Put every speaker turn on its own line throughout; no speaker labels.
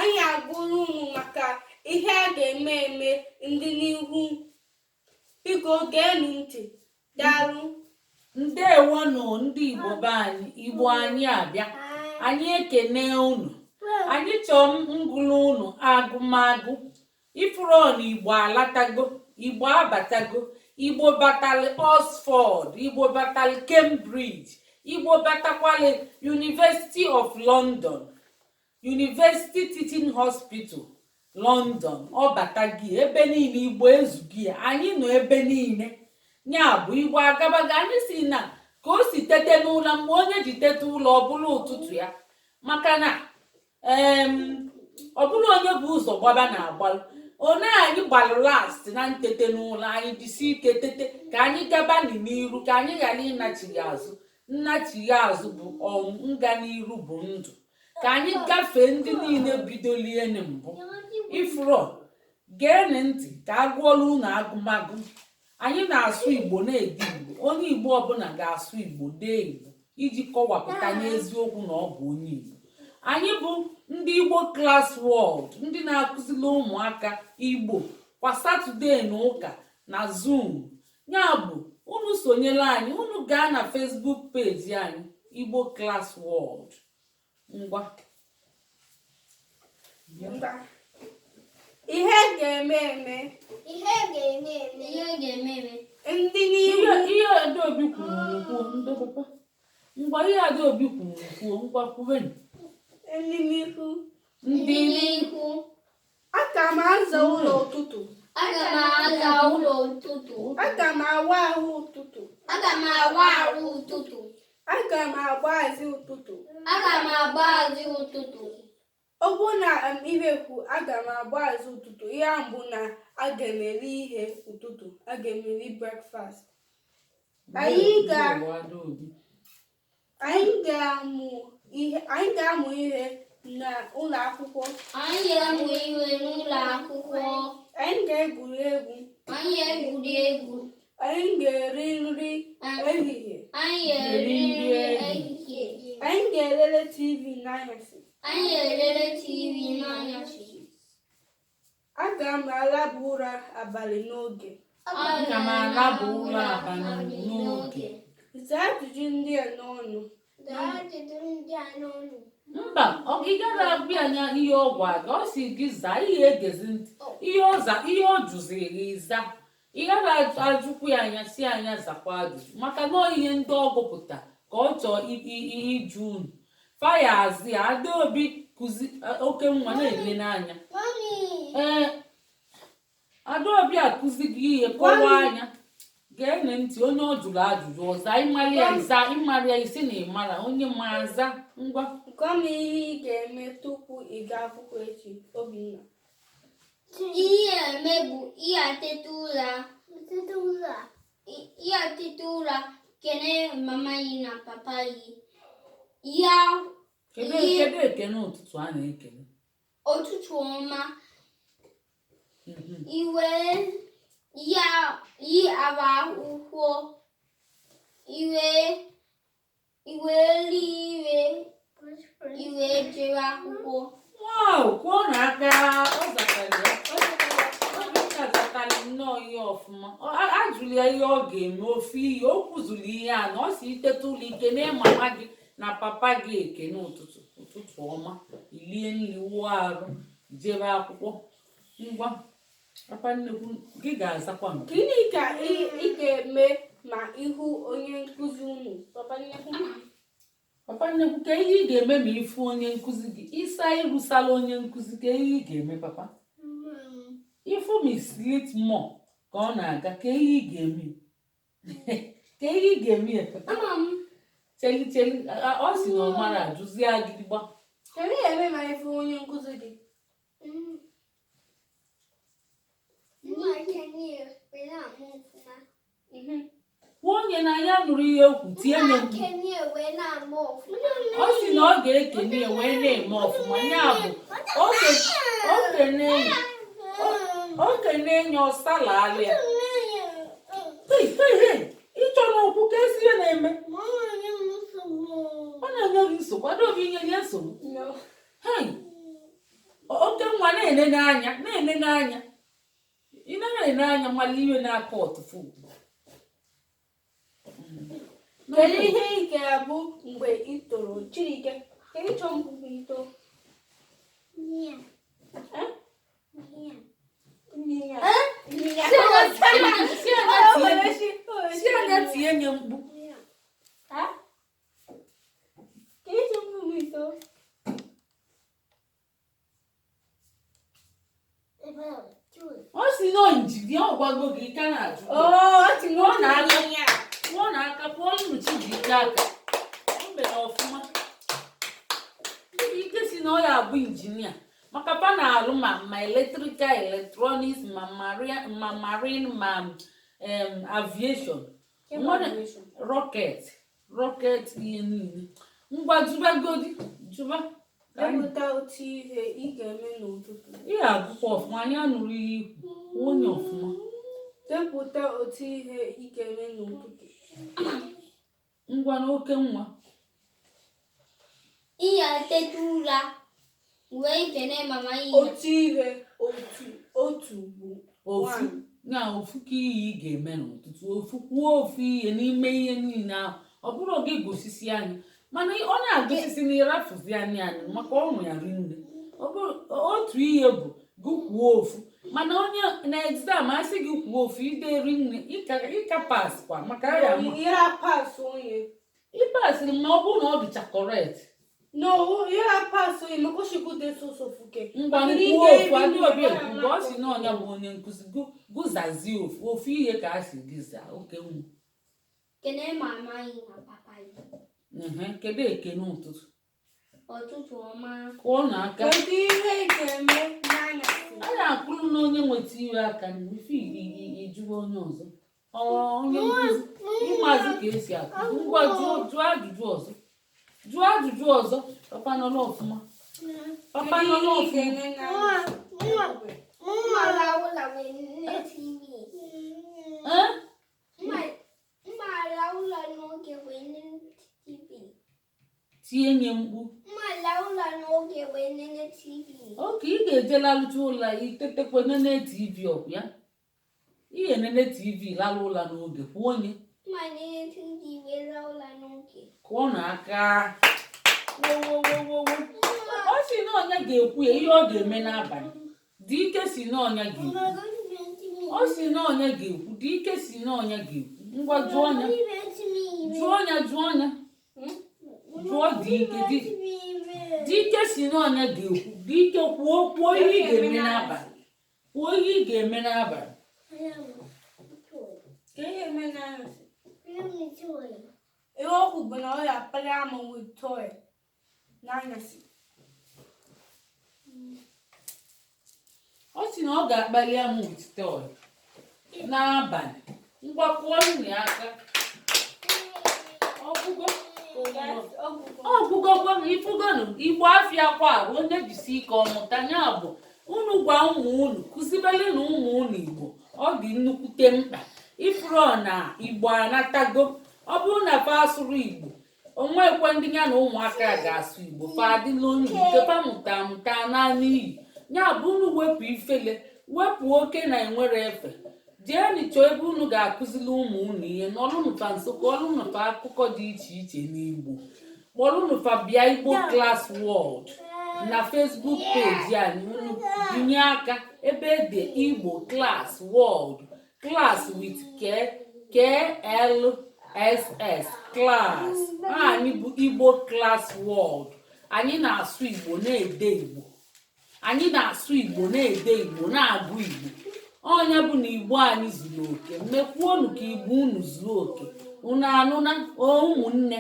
anyị agụrụ unu maka ihe a ga-eme ndị n'ihu. Biko geenụ ntị. Daalụ.
Ndewonụ ndị Igbo be anyị. Igbo anyị abịa. Anyị ekene unu. Anyị chọọ ngụlụ unu agụmagụ. Ifuru na Igbo alatago, Igbo abatago, Igbo batali Oxford, Igbo batali Cambridge, Igbo batakwali University of London, University Teaching Hospital London. Ọ batagi ebe niile Igbo ezugi ya. Anyị nọ ebe niile. Nya bụ Igbo agabaga. Anyị si na ka o si tete n'ụlọ, mgbe onye ji tete ụlọ ọ bụla ụtụtụ ya, maka na ọ bụla onye bụ ụzọ gbaba na agbalụ. One anyị gbalụ last na ntete n'ụlọ, anyị jisi ike tete ka anyị gaba n'iru, ka anyị ghara ịnachighi azụ. Nnachighi azụ bụ ọnwụ, nga n'iru bụ ndụ. Ka anyị gafee ndị niile bidolie mbụ. Ifuru geenụ ntị ka agụọla unu agụmagụ. Anyị na-asụ Igbo na-ede Igbo. Onye Igbo ọbụla ga-asụ Igbo dee Igbo iji kọwapụta n'eziokwu na ọ bụ onye Igbo. Anyị bụ ndị Igbo Class World, ndị na-akụziri ụmụaka Igbo kwa Satọde na ụka na Zoom. Ya bụ unu sonyela anyị, unu gaa na Facebook page anyị Igbo Class World. Ngwa
ihe ga-eme ndị n'ihu.
Ihe Adaobi kwuru kwuo ndị papa. Ngwa ihe Adaobi kwuru kwuo ngwa kwubenụ.
Ndị n'ihu. Aga m aza ụlọ ụtụtụ.
Aga m aza ụlọ ụtụtụ.
Aga m awa ahụ ụtụtụ.
Aga m awa ahụ ụtụtụ.
Aga m agbazi ụtụtụ.
Aga m agbazi ụtụtụ.
Ọ bụ na imekwu aga m agbazi ụtụtụ, ya mbụ na aga m eri ihe ụtụtụ, aga m eri breakfast. Anyị ga-amụ ihe n'ụlọ akwụkwọ.
Anyị ga-amụ ihe n'ụlọ akwụkwọ.
Anyị ga-egwuri egwu.
Anyị ga-egwuri egwu.
Anyị ga-eri nri ehihie.
Anyị ga-eri nri ehihie.
Anyị ga-elele TV n'anyasị.
Anyị ga-elele TV n'anyasị.
Aga m alaba ụra abalị n'oge.
Aga m alaba ụra abalị n'oge.
Zaa ajụjụ ndị a n'ọnụ.
Mba, ị gaghị abịa anya ihe ọ gwa gị. Ọ si gị zaa, ihe egezi ntị. Ihe ọ jụziri ịza. Ị gaghị ajụkwu ya anya si anya zakwa ajụjụ, maka na ihe ndị ọ gụpụta ka ọ chọọ iju unu. Faya azị Adaobi kụzi oke nwa na-ele n'anya. Adaobi akụzi gị ihe kọwaa anya. Geenụ ntị, onye ọ jụrụ ajụjụ ọza ịmara ya isi na ịmara onye ma aza. Ngwa
gwa m ihe ị ga-eme tupu ị gaa akwụkwọ echi, Obinna.
Ihe eme bụ ihe ateta ụra kene mama yi na papa yi.
Kedu ekene ụtụtụ a na-ekene?
Ụtụtụ ọma. Yi aba akwụkwọ. Iwe jere akwụkwọ.
Wow, kwuo n'aka. Ọ zatara nnọọ ihe ọfụma. Ajụrụ ya ihe ọ ga-eme, ofe ihe o kwuzuru ihe a na ọ si iteta ụlọ ike na mama gị na papa gị ekene ụtụtụ ọma, ilie nri, wụọ arụ, jebe akwụkwọ. Ngwa papa nnekwu gị ga-azakwa m.
Gịnị ka ị ga-eme ma ịhụ onye nkụzi unu, papa nnekwu?
Papa nnekwu, ka ihe ị ga-eme ma ịfụ onye nkụzi gị? Ịsa ịrụsala onye nkụzi, ka ihe ị ga-eme papa? Ịfụ Miss Litmore ka ọ na-aga, ka ihe ị ga-eme? Ka ihe ị ga-eme ya papa? Cheli ọ sị na ọ mara ajụzi agịdịgba.
Ka ị ga-eme ma ịfụ onye nkụzi gị?
Kwuo onye na ya nụrụ ihe okwu, tie nye mkpu. Ọ sị na ọ ga-ekene wee na-eme ọfụma. Ya bụ okene enye ọsala alịa. Ịchọ n'okwu ka esi ya na-eme. Ọ na-enye gị nsogbu. Adaobi nye ya nsogbu. na-enene anya ị na-enene anya mmalụ iwe na-aka ọtụfụ.
Kedu ihe ị ga-abụ mgbe ị toro? Chirike, kedu ịchọ mbụ mgbe ị toro?
Si anya tie nye mkpu. Ọ si na njidi ọ gwago gị ka na-ajụ. Ọ na-aka pụọ nnuchi ji ike aka. O mere ọfụma. Ike si na ọ ya abụ injinia maka pa na-alụ ma electrical, electronics, ma marine, ma aviation, rocket ihe niile. Ngwa jụbagodi jụba.
Depụta otu ihe ị ga-eme n'ụtụtụ.
Ihe agụkwa ọfụma, anyị anụrụ ihe ikwu onye ọfụma.
Depụta otu ihe ị ga-eme n'ụtụtụ.
Ngwa n'oke nwa.
Iya teta ụra wee kene mama ihe.
Otu ihe otu bụ
ofu na ofu ka ihe ị ga-eme n'ụtụtụ. Ofu kwuo ofu ihe n'ime ihe niile ahụ. Ọ bụrụ oge gosisi anyị. Mana ọ na-agụsisi na ịrafụzi anyị maka ọnwụ ya rinne. Otu ihe bụ gụkwuo ofu mana onye na exam asị gị kwuo ofu ide rinne ịka paskwa maka ya ịpasịrị ma ọ bụrụ na ọ dịcha correct.
No, ya pass onye maka oshikude sosofuke.
Ngwa kwuo ofu adị obi ekwu mgbe ọ si na ọnya bụ onye nkụzi gụzazie ofu ihe ka a si gịza oke nwu.
Kene mama anyị na papa anyị.
Kedu ekene ụtụtụ?
Ụtụtụ ọma.
Kụọ n'aka.
Kedu ihe ị ga-eme n'anyasị?
A na-akwụrụ na onye nweta iwe aka n'ife ijuwa onye ọzọ. Onye nkụzi ịmazị ka esi akụzi. Ngwa jụọ ajụjụ ọzọ. Jụọ ajụjụ ọzọ. Papa nọ n'ọfụma. Papa nọ n'ọfụma. Tie nye mkpu. Oke ị ga-eje lalụcha ụlọ itetekwa nene TV ọkụ ya. Ihe nene TV lalụ ụlọ n'oge kwuo onye. Kụọ n'aka. Ọ si na ọnya ga-ekwu ya ihe ọ ga-eme n'abalị. Dị ike si na ọnya ga-ekwu. Ọ si na ọnya ga-ekwu. Dị ike si na ọnya ga-ekwu. Ngwa jụọ ọnya. Jụọ dị ike si na ọnya ga-ekwu. Dị ike kwuo ihe ị ga-eme n'abalị. Kwuo ihe ị ga-eme n'abalị.
Ka ihe eme n'anyasị? Ihe okwu bụ na ọ ya akpali ama with toy n'anyasị.
Ọ sị na ọ ga-akpali ama with toy n'abalị. Ngwa kwụọ nri aka. Ọgwụgwọ ifugonu Igbo afịa kwa onye jisi ike ọmụta ya bụ unu gwa ụmụ unu kụzibele na ụmụ unu Igbo ọ dị nnukwute mkpa ifuru na Igbo anatago. Ọ bụrụ na fa asụrụ Igbo onwekwe ndị ya na ụmụaka ga-asụ Igbo fa adịla onye nkefa mụta naanị iyi ya bụ unu wepụ ifele wepụ oke na enwere efe jee nịchọ ebe unu ga-akụzili ụmụ unu ihe n'ọlụnụfa nso ka ọlụnụfa akụkọ dị iche iche n'Igbo. Kpọrụnụfa bịa Igbo Class World na Facebook page anyị unu binye aka ebe ede Igbo Class World class with KLSS class. Anyị bụ Igbo Class World. Anyị na-asụ Igbo na-ede Igbo. Anyị na-asụ Igbo na-ede Igbo na-agụ Igbo. Onye bụ na Igbo anyị zuru oke mmekwuonu ka Igbo unu zuru oke. Unu anụna ụmụnne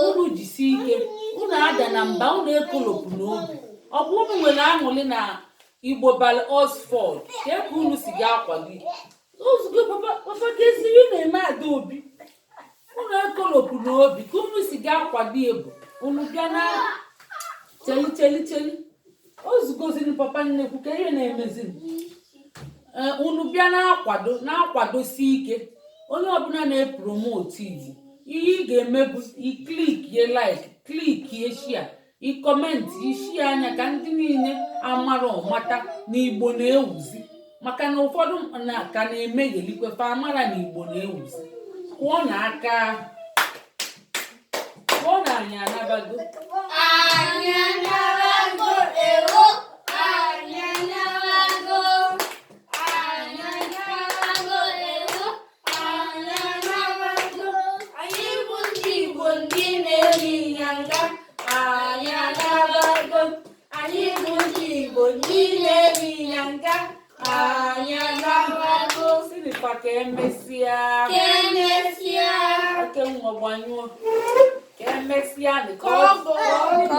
unu jisi ike unu ada na mba unu ekolopụ n'obi. Ọ bụ unu nwere aṅụrị na Igbo bal Oxford ka ebe unu si ga-akwali ozugbo papa kesiri na-eme ada obi unu ekolopụ n'obi ka unu si ga-akwado ebu unu bịa na cheli ozugozini papa nnekwu ka ihe na-emezini unu bịa na-akwadosi ike. Onye ọbụla na-epromote Igbo ihe ị ga-eme bụ iklikie like klikie share ịkọmentị isi anya ka ndị niile amara ọmata na Igbo na-ewuzi, maka na ụfọdụ ka na-emeghelikwefe amara na Igbo na-ewuzi. Kwụọ na aka kwụọ na anyị anabago
Anyị anabago ewo, anyị anabago, anyị anabago ewo, anyị anabago.
Anyị bụ ndị Igbo ndị na-eri ịnyanga. Anyị anabago. Anyị bụ ndị Igbo ndị na-eri ịnyanga. Anyị anabago.
sinifa ka emesịa
Ka emesịa.
oke nwa gbanyụọ ka emesịa
Ka ọ bụ.
dị ka